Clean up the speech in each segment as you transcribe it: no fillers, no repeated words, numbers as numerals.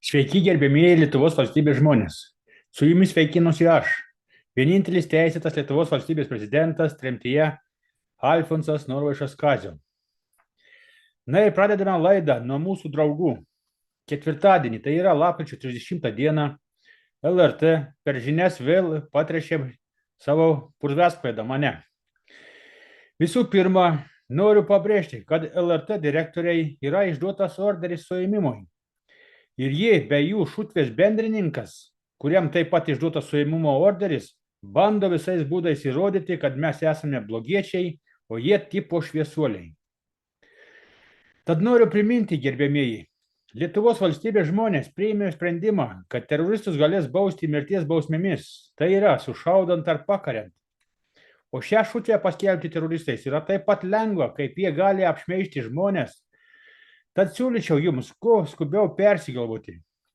Sveiki, gerbėmieji Lietuvos valstybės žmonės. Su jumis sveikinuosi aš, vienintelis teisėtas Lietuvos valstybės prezidentas tremtyje Alfonsas Norvaišas Kazio. Na ir pradedame laidą nuo mūsų draugų. Ketvirtadienį, tai yra lapkričio 30 dieną, LRT per žinias vėl patrešė savo purvesklaidą mane. Visų pirma, noriu pabrėžti, kad LRT direktoriai yra išduotas orderis suėmimui. Ir jie, be jų šutvės bendrininkas, kuriam taip pat išduotas suėmimo orderis, bando visais būdais įrodyti, kad mes esame blogiečiai, o jie tipo šviesuoliai. Tad noriu priminti, gerbėmieji, Lietuvos valstybės žmonės priėmė sprendimą, kad teroristus galės bausti mirties bausmėmis, tai yra sušaudant ar pakariant. O šią šutvę paskelbti teroristais yra taip pat lengva, kaip jie gali apšmeižti žmonės. Tad siūlyčiau jums kuo skubiau persigalvoti,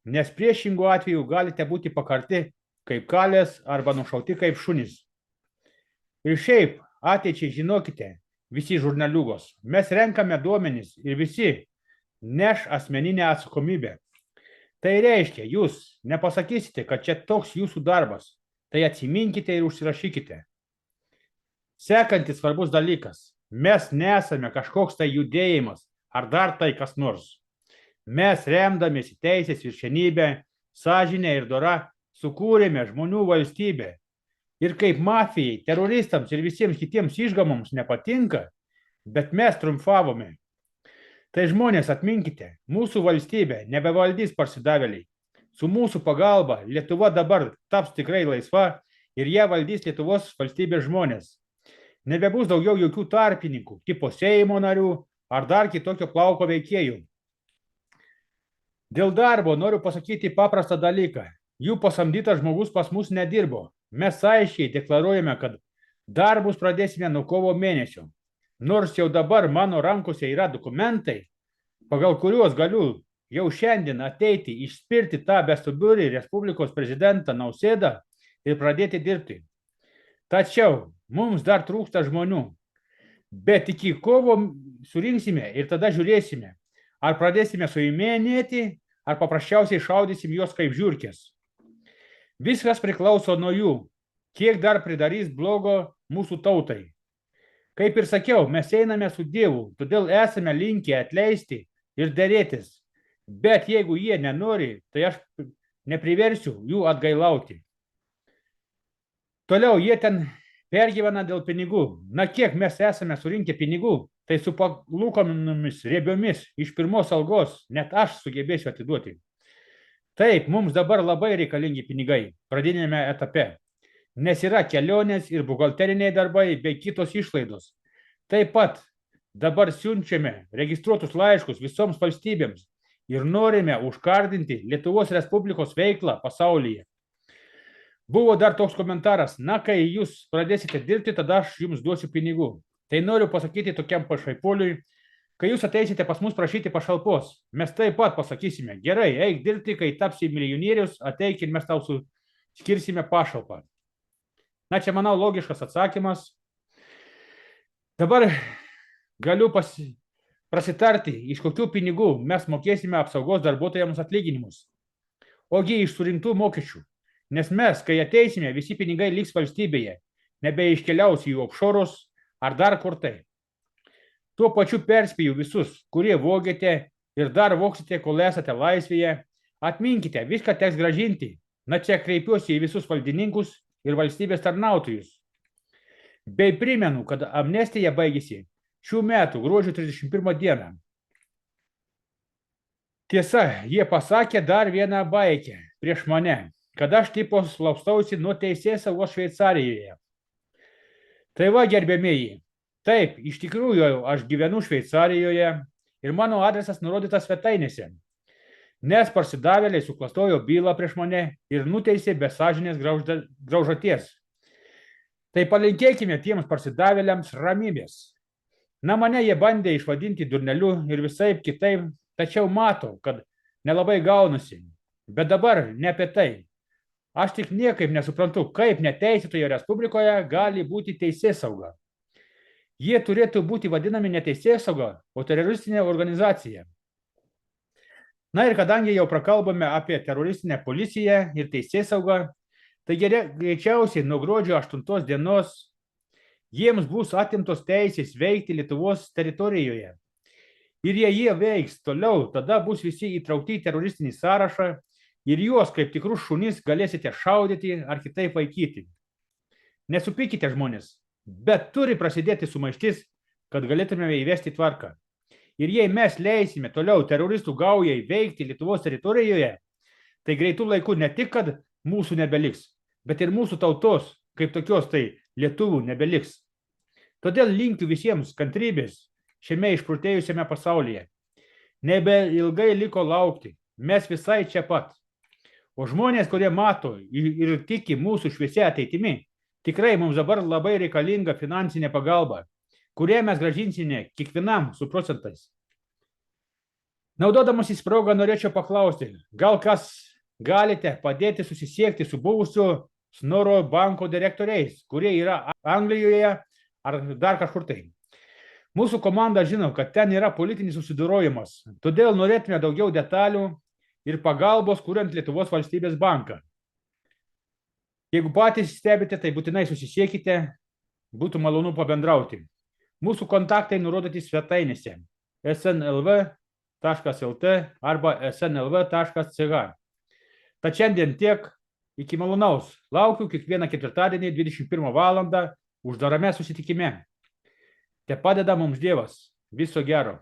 nes priešingų atveju galite būti pakarti kaip kalės arba nušauti kaip šunys. Ir šiaip, ateičiai žinokite, visi žurnaliūgos, mes renkame duomenis ir visi neš asmeninę atsakomybę. Tai reiškia, jūs nepasakysite, kad čia toks jūsų darbas, tai atsiminkite ir užsirašykite. Sekantis svarbus dalykas, mes nesame kažkoks tai judėjimas, ar dar tai kas nors. Mes remdamiesi teisės viršenybę, sąžinę ir dorą sukūrėme žmonių valstybę. Ir kaip mafijai, teroristams ir visiems kitiems išgamoms nepatinka, bet mes triumfavome. Tai žmonės atminkite, mūsų valstybė nebevaldys parsidavėliai. Su mūsų pagalba Lietuva dabar taps tikrai laisva ir ją valdys Lietuvos valstybės žmonės. Nebebus daugiau jokių tarpininkų, tipo Seimo narių, ar dar kitokio plauko veikėjų. Dėl darbo noriu pasakyti paprastą dalyką. Jų pasamdytas žmogus pas mus nedirbo. Mes aiškiai deklaruojame, kad darbus pradėsime nuo kovo mėnesio. Nors jau dabar mano rankose yra dokumentai, pagal kuriuos galiu jau šiandien ateiti išspirti tą bestuburį Respublikos prezidentą Nausėdą ir pradėti dirbti. Tačiau mums dar trūksta žmonių. Bet iki kovo surinksime ir tada žiūrėsime, ar pradėsime suiminėti, ar paprasčiausiai šaudysim juos kaip žiurkės. Viskas priklauso nuo jų, kiek dar pridarys blogo mūsų tautai. Kaip ir sakiau, mes einame su Dievu, todėl esame linkę atleisti ir derėtis. Bet jeigu jie nenori, tai aš nepriversiu jų atgailauti. Toliau jie ten pergyvena dėl pinigų. Na kiek mes esame surinkę pinigų, tai su palūkanomis riebiomis iš pirmos algos net aš sugebėsiu atiduoti. Taip, mums dabar labai reikalingi pinigai pradinėme etape, nes yra kelionės ir buhalteriniai darbai bei kitos išlaidos. Taip pat dabar siunčiame registruotus laiškus visoms valstybėms ir norime užkardinti Lietuvos Respublikos veiklą pasaulyje. Buvo dar toks komentaras, na, kai jūs pradėsite dirbti, tada aš jums duosiu pinigų. Tai noriu pasakyti tokiam pašaipuoliui, kai jūs ateisite pas mus prašyti pašalpos, mes taip pat pasakysime, gerai, eik dirbti, kai tapsi milijonierius, ateik ir mes tau skirsime pašalpą. Na, čia, manau, logiškas atsakymas. Dabar galiu prasitarti, iš kokių pinigų mes mokėsime apsaugos darbuotojams atlyginimus. Ogi iš surinktų mokesčių. Nes mes, kai ateisime, visi pinigai liks valstybėje, nebeiškeliaus į offshorus ar dar kur tai. Tuo pačiu perspėju visus, kurie vogėte ir dar voksite, kol esate laisvėje. Atminkite, viską teks grąžinti. Na, čia kreipiuosi į visus valdininkus ir valstybės tarnautojus. Bei primenu, kad amnestija baigėsi šių metų gruodžio 31 dieną. Tiesa, jie pasakė dar vieną baikę prieš mane, kad aš tipo slapstausi nuo teisėsaugos Šveicarijoje. Tai va, gerbėmieji, taip, iš tikrųjų aš gyvenu Šveicarijoje ir mano adresas nurodytas svetainėse, nes parsidavėliai suklastojo bylą prieš mane ir nuteisė be sąžinės graužaties. Tai palinkėkime tiems parsidavėliams ramybės. Na, mane jie bandė išvadinti durneliu ir visaip kitaip, tačiau matau, kad nelabai gaunasi. Bet dabar ne apie tai. Aš tik niekaip nesuprantu, kaip neteisėtoje Respublikoje gali būti teisėsauga. Jie turėtų būti vadinami ne teisėsauga, o teroristinė organizacija. Na ir kadangi jau prakalbame apie teroristinę policiją ir teisėsaugą, tai greičiausiai nuo gruodžio 8 dienos jiems bus atimtos teisės veikti Lietuvos teritorijoje. Ir jei jie veiks toliau, tada bus visi įtraukti į teroristinį sąrašą ir juos kaip tikrus šunis galėsite šaudyti ar kitaip vaikyti. Nesupykite žmonės, bet turi prasidėti sumaištis, kad galėtume įvesti tvarką. Ir jei mes leisime toliau teroristų gaujai veikti Lietuvos teritorijoje, tai greitų laikų ne tik, kad mūsų nebeliks, bet ir mūsų tautos, kaip tokios tai lietuvių nebeliks. Todėl linkiu visiems kantrybės šiame išprotėjusiame pasaulyje. Nebeilgai liko laukti, mes visai čia pat. O žmonės, kurie mato ir tiki mūsų šviesia ateitimi, tikrai mums dabar labai reikalinga finansinė pagalba, kurią mes gražinsime kiekvienam su procentais. Naudodamasis progą norėčiau paklausti, gal kas galite padėti susisiekti su buvusiu Snoro banko direktoriais, kurie yra Anglijoje ar dar kažkur tai. Mūsų komanda žino, kad ten yra politinis susidorojimas, todėl norėtume daugiau detalių ir pagalbos, kuriant Lietuvos valstybės banką. Jeigu patys stebite, tai būtinai susisiekite, būtų malonu pabendrauti. Mūsų kontaktai nurodyti svetainėse snlv.lt arba snlv.ch. Tad šiandien tiek, iki malonaus. Laukiu kiekvieną ketvirtadienį 21 valandą uždarame susitikime. Te padeda mums Dievas. Viso gero.